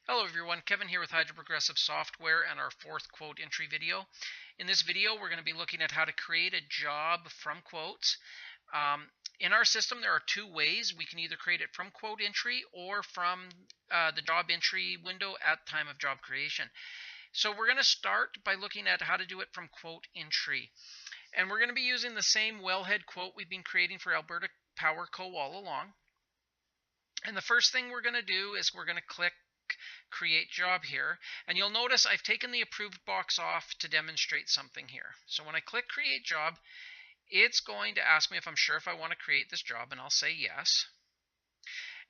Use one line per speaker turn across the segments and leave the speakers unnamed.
Hello everyone, Kevin here with Hydro Progressive Software and our fourth quote entry video. In this video, we're going to be looking at how to create a job from quotes. In our system, there are two ways. We can either create it from quote entry or from the job entry window at time of job creation. So we're going to start by looking at how to do it from quote entry. And we're going to be using the same wellhead quote we've been creating for Alberta Power Co. all along. And the first thing we're going to do is we're going to click create job here, and you'll notice I've taken the approved box off to demonstrate something here. So when I click create job, it's going to ask me if I'm sure if I want to create this job, and I'll say yes.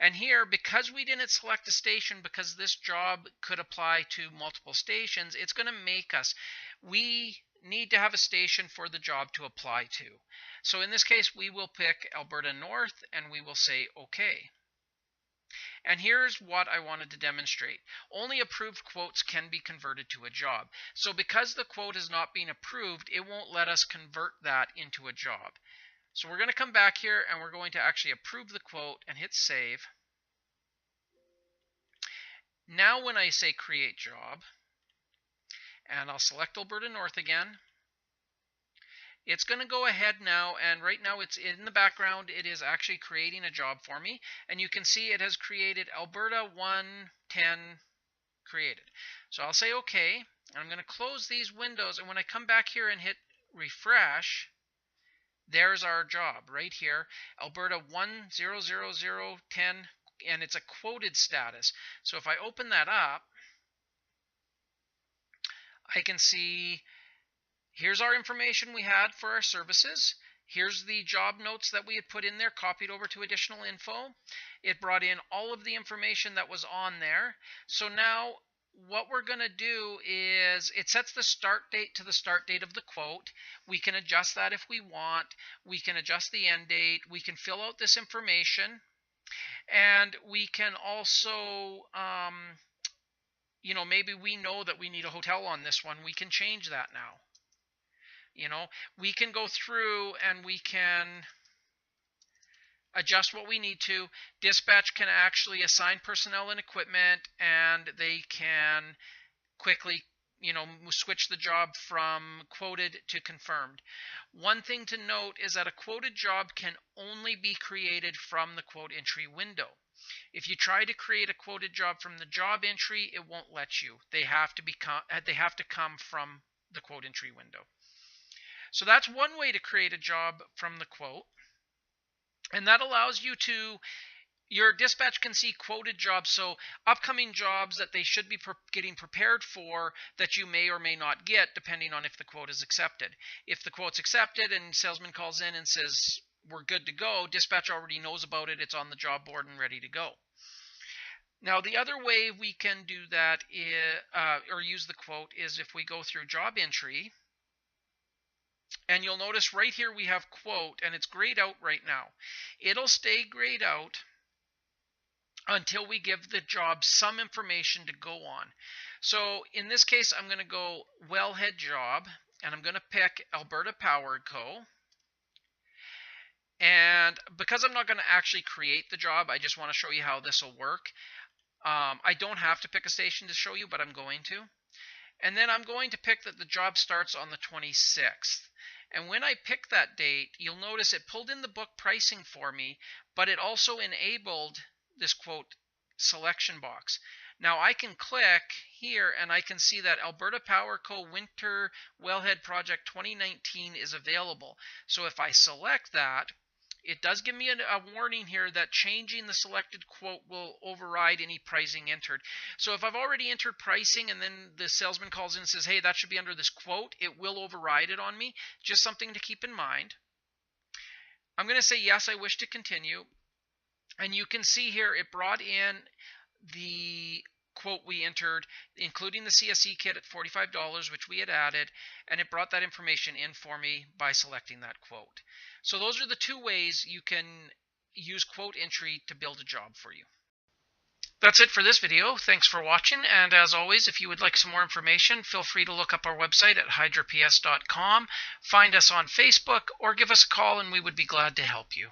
And here, because we didn't select a station, because this job could apply to multiple stations, it's going to make us, we need to have a station for the job to apply to. So in this case, we will pick Alberta North, and we will say OK. And here's what I wanted to demonstrate. Only approved quotes can be converted to a job. So because the quote is not being approved, it won't let us convert that into a job. So we're going to come back here and we're going to actually approve the quote and hit save. Now when I say create job, and I'll select Alberta North again, it's going to go ahead now, and right now it's in the background. It is actually creating a job for me, and you can see it has created Alberta 110 created. So I'll say OK, and I'm going to close these windows, and when I come back here and hit refresh, there's our job right here, Alberta 100010, and it's a quoted status. So if I open that up, I can see here's our information we had for our services. Here's the job notes that we had put in there, copied over to additional info. It brought in all of the information that was on there. So now what we're going to do is it sets the start date to the start date of the quote. We can adjust that if we want. We can adjust the end date. We can fill out this information. And we can also, maybe we know that we need a hotel on this one. We can change that now. We can go through and we can adjust what we need to. Dispatch can actually assign personnel and equipment, and they can quickly, switch the job from quoted to confirmed. One thing to note is that a quoted job can only be created from the quote entry window. If you try to create a quoted job from the job entry, it won't let you. They have to come from the quote entry window. So that's one way to create a job from the quote. And that allows you to, your dispatch can see quoted jobs, so upcoming jobs that they should be getting prepared for that you may or may not get depending on if the quote is accepted. If the quote's accepted and salesman calls in and says, we're good to go, dispatch already knows about it, it's on the job board and ready to go. Now the other way we can do that or use the quote is if we go through job entry. And you'll notice right here we have quote, and it's grayed out right now. It'll stay grayed out until we give the job some information to go on. So in this case, I'm going to go wellhead job, and I'm going to pick Alberta Power Co. And because I'm not going to actually create the job, I just want to show you how this will work. I don't have to pick a station to show you, but I'm going to. And then I'm going to pick that the job starts on the 26th. And when I pick that date, you'll notice it pulled in the book pricing for me, but it also enabled this quote selection box. Now I can click here and I can see that Alberta Power Co. Winter Wellhead Project 2019 is available. So if I select that, it does give me a warning here that changing the selected quote will override any pricing entered. So if I've already entered pricing and then the salesman calls in and says, hey, that should be under this quote, it will override it on me. Just something to keep in mind. I'm going to say, yes, I wish to continue. And you can see here it brought in the quote we entered, including the CSE kit at $45, which we had added, and it brought that information in for me by selecting that quote. So those are the two ways you can use quote entry to build a job for you. That's it for this video. Thanks for watching, and as always, if you would like some more information, feel free to look up our website at hydrops.com, find us on Facebook, or give us a call and we would be glad to help you.